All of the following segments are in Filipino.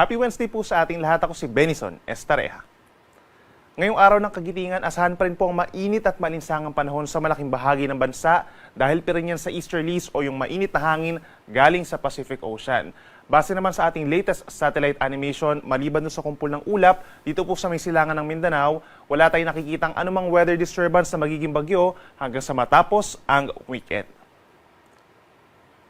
Happy Wednesday po sa ating lahat. Ako si Benison Estareja. Ngayong araw ng kagitingan, asahan pa rin po ang mainit at malinsangang panahon sa malaking bahagi ng bansa dahil pa rin yan sa easterlies o yung mainit na hangin galing sa Pacific Ocean. Base naman sa ating latest satellite animation, maliban sa kumpul ng ulap, dito po sa may silangan ng Mindanao, wala tayong nakikitang anumang weather disturbance na magiging bagyo hanggang sa matapos ang weekend.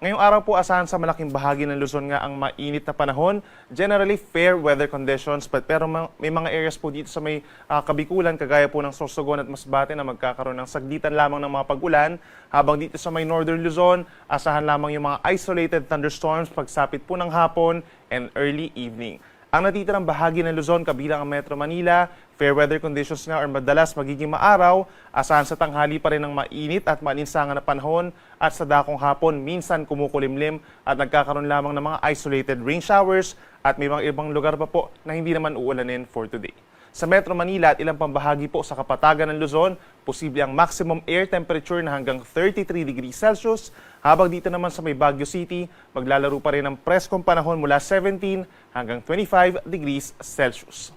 Ngayong araw po asahan sa malaking bahagi ng Luzon nga ang mainit na panahon. Generally fair weather conditions pero may mga areas po dito sa may Kabikulan kagaya po ng Sorsogon at Masbate na magkakaroon ng saglitan lamang ng mga pag-ulan. Habang dito sa may Northern Luzon, asahan lamang yung mga isolated thunderstorms pagsapit po ng hapon and early evening. Ang natitirang bahagi ng Luzon kabilang ang Metro Manila, fair weather conditions nga or madalas magiging maaraw, asahan sa tanghali pa rin ng mainit at malinsangan na panahon at sa dakong hapon minsan kumukulimlim at nagkakaroon lamang ng mga isolated rain showers at may mga ibang lugar pa po na hindi naman uulanin for today. Sa Metro Manila at ilang pambahagi po sa kapatagan ng Luzon, posible ang maximum air temperature na hanggang 33 degrees Celsius, habang dito naman sa may Baguio City, maglalaro pa rin ang preskong panahon mula 17 hanggang 25 degrees Celsius.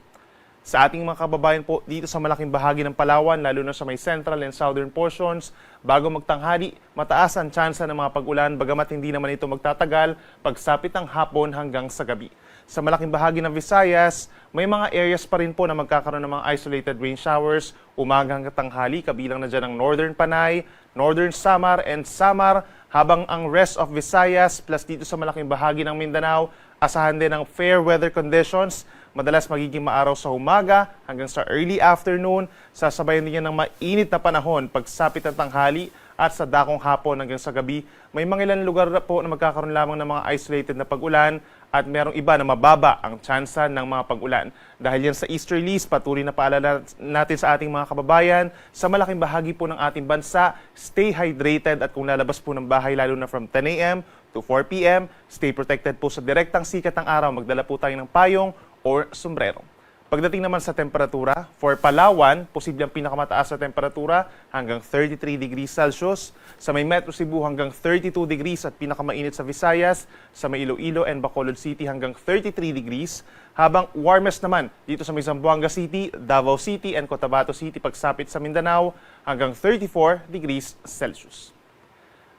Sa ating mga kababayan po dito sa malaking bahagi ng Palawan, lalo na sa may central and southern portions, bago magtanghali, mataas ang tsansa ng mga pag-ulan bagamat hindi naman ito magtatagal pagsapit ng hapon hanggang sa gabi. Sa malaking bahagi ng Visayas, may mga areas pa rin po na magkakaroon ng mga isolated rain showers, umaga hanggang tanghali, kabilang na dyan ang Northern Panay, Northern Samar and Samar, habang ang rest of Visayas plus dito sa malaking bahagi ng Mindanao, asahan din ng fair weather conditions, madalas magiging maaraw sa umaga hanggang sa early afternoon, sasabayan din yan ng mainit na panahon pagsapit ng tanghali at sa dakong hapon hanggang sa gabi. May mga ilang lugar po na magkakaroon lamang ng mga isolated na pag-ulan at merong iba na mababa ang tsansa ng mga pag-ulan. Dahil yan sa easterlies, patuloy na paalala natin sa ating mga kababayan, sa malaking bahagi po ng ating bansa, stay hydrated at kung lalabas po ng bahay lalo na from 10 a.m. to 4 p.m., stay protected po sa direktang sikat ng araw. Magdala po tayo ng payong or sombrero. Pagdating naman sa temperatura, for Palawan, posible ang pinakamataas na temperatura hanggang 33 degrees Celsius. Sa may Metro Cebu hanggang 32 degrees at pinakamainit sa Visayas. Sa may Iloilo and Bacolod City hanggang 33 degrees. Habang warmest naman dito sa may Zamboanga City, Davao City and Cotabato City pagsapit sa Mindanao hanggang 34 degrees Celsius.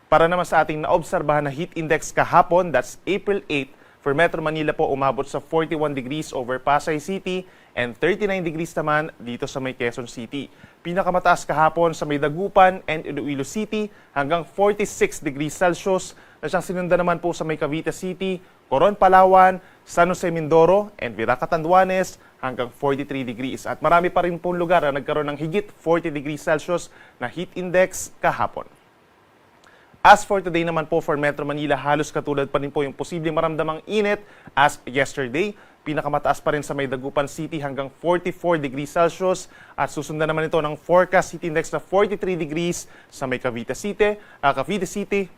Para naman sa ating naobserbahan na heat index kahapon, that's April 8, for Metro Manila po umabot sa 41 degrees over Pasay City and 39 degrees naman dito sa may Quezon City. Pinakamataas kahapon sa may Dagupan and Iloilo City hanggang 46 degrees Celsius na siyang sinundan naman po sa may Cavite City, Coron, Palawan, San Jose, Mindoro and Viraca, Catanduanes hanggang 43 degrees. At marami pa rin pong lugar na nagkaroon ng higit 40 degrees Celsius na heat index kahapon. As for today naman po for Metro Manila, halos katulad pa rin po yung posibleng maramdamang init as yesterday. Pinakamataaas pa rin sa may Dagupan City hanggang 44 degrees Celsius at susundan naman ito ng forecast heat index na 43 degrees sa may Cavite City,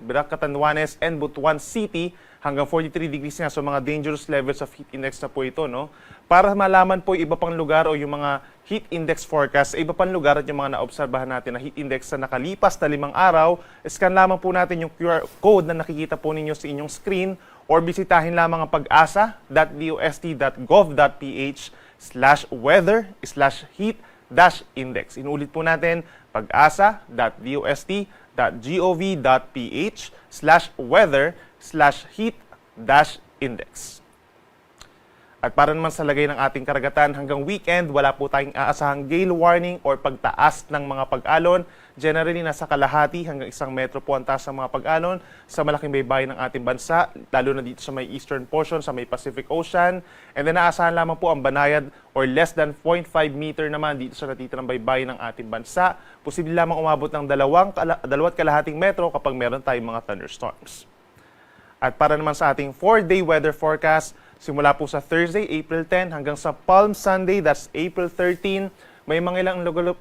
Viraca, Catanduanes and Butuan City hanggang 43 degrees nga. So mga dangerous levels of heat index na po ito, no? Para malaman po yung iba pang lugar o yung mga heat index forecast sa iba pang lugar at yung mga naobserbahan natin na heat index na nakalipas na 5 araw, scan lamang po natin yung QR code na nakikita po ninyo sa inyong screen or bisitahin lamang ang pag-asa.dost.gov.ph/weather/heat-index. Inulit po natin, pag-asa.dost.gov.ph/weather/heat-index. At para naman sa lagay ng ating karagatan, hanggang weekend, wala po tayong aasahang gale warning or pagtaas ng mga pag-alon. Generally, nasa kalahati hanggang 1 metro po ang taas ng mga pag-alon sa malaking baybayin ng ating bansa, lalo na dito sa may eastern portion, sa may Pacific Ocean. And then, naasahan lamang po ang banayad or less than 0.5 meter naman dito sa natitirang baybayin ng ating bansa. Posible lamang umabot ng 2.5 metro kapag meron tayong mga thunderstorms. At para naman sa ating 4-day weather forecast, simula po sa Thursday, April 10 hanggang sa Palm Sunday, that's April 13, may mga ilang lugar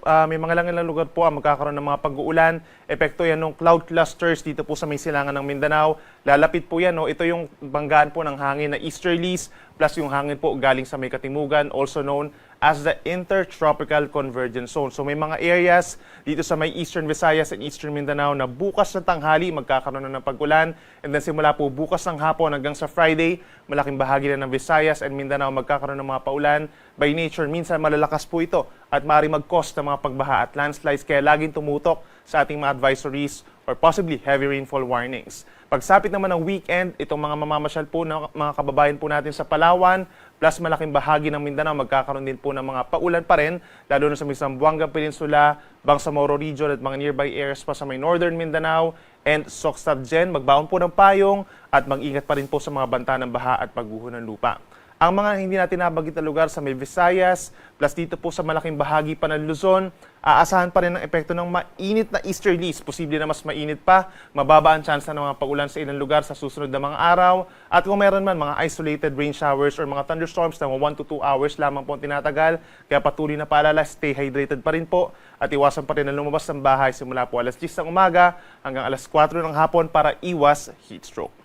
po ang magkakaroon ng mga pag-uulan. Epekto yan ng cloud clusters dito po sa may silangan ng Mindanao. Lalapit po yan, no? Ito yung banggaan po ng hangin na easterlies plus yung hangin po galing sa may Katimugan, also known as the Intertropical Convergence Zone. So may mga areas dito sa may Eastern Visayas and Eastern Mindanao na bukas na tanghali magkakaroon na ng pag-ulan. And then simula po bukas ng hapon hanggang sa Friday, malaking bahagi na ng Visayas and Mindanao magkakaroon ng mga paulan. By nature, minsan malalakas po ito at maaari mag-cause ng mga pagbaha at landslides, kaya laging tumutok sa ating mga advisories or possibly heavy rainfall warnings. Pagsapit naman ng weekend, itong mga mamamasyal po ng mga kababayan po natin sa Palawan, plus malaking bahagi ng Mindanao, magkakaroon din po ng mga paulan pa rin, lalo na sa may Zamboanga Peninsula, Bangsamoro Region at mga nearby areas pa sa may Northern Mindanao and Soxtavgen. Magbaon po ng payong at mag-ingat pa rin po sa mga banta ng baha at pagguho ng lupa. Ang mga hindi natin nabanggit na lugar sa may Visayas, plus dito po sa malaking bahagi pa ng Luzon, aasahan pa rin ang epekto ng mainit na easterlies. Posible na mas mainit pa, mababa ang tsansa ng mga paulan sa ilang lugar sa susunod na mga araw. At kung meron man mga isolated rain showers or mga thunderstorms na 1 to 2 hours lamang po ang tinatagal, kaya patuloy na paalala, stay hydrated pa rin po at iwasan pa rin na lumabas ng bahay simula po alas 10 ng umaga hanggang alas 4 ng hapon para iwas heat stroke.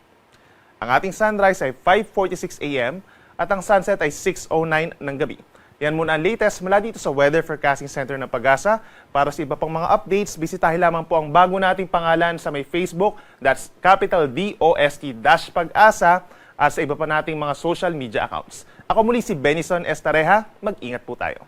Ang ating sunrise ay 5:46 a.m. at ang sunset ay 6:09 ng gabi. Yan muna ang latest mula dito sa Weather Forecasting Center ng Pag-asa. Para sa iba pang mga updates, bisitahin lamang po ang bago nating pangalan sa may Facebook, that's capital DOST-Pag-asa, at sa iba pa nating mga social media accounts. Ako muli si Benison Estareja, mag-ingat po tayo.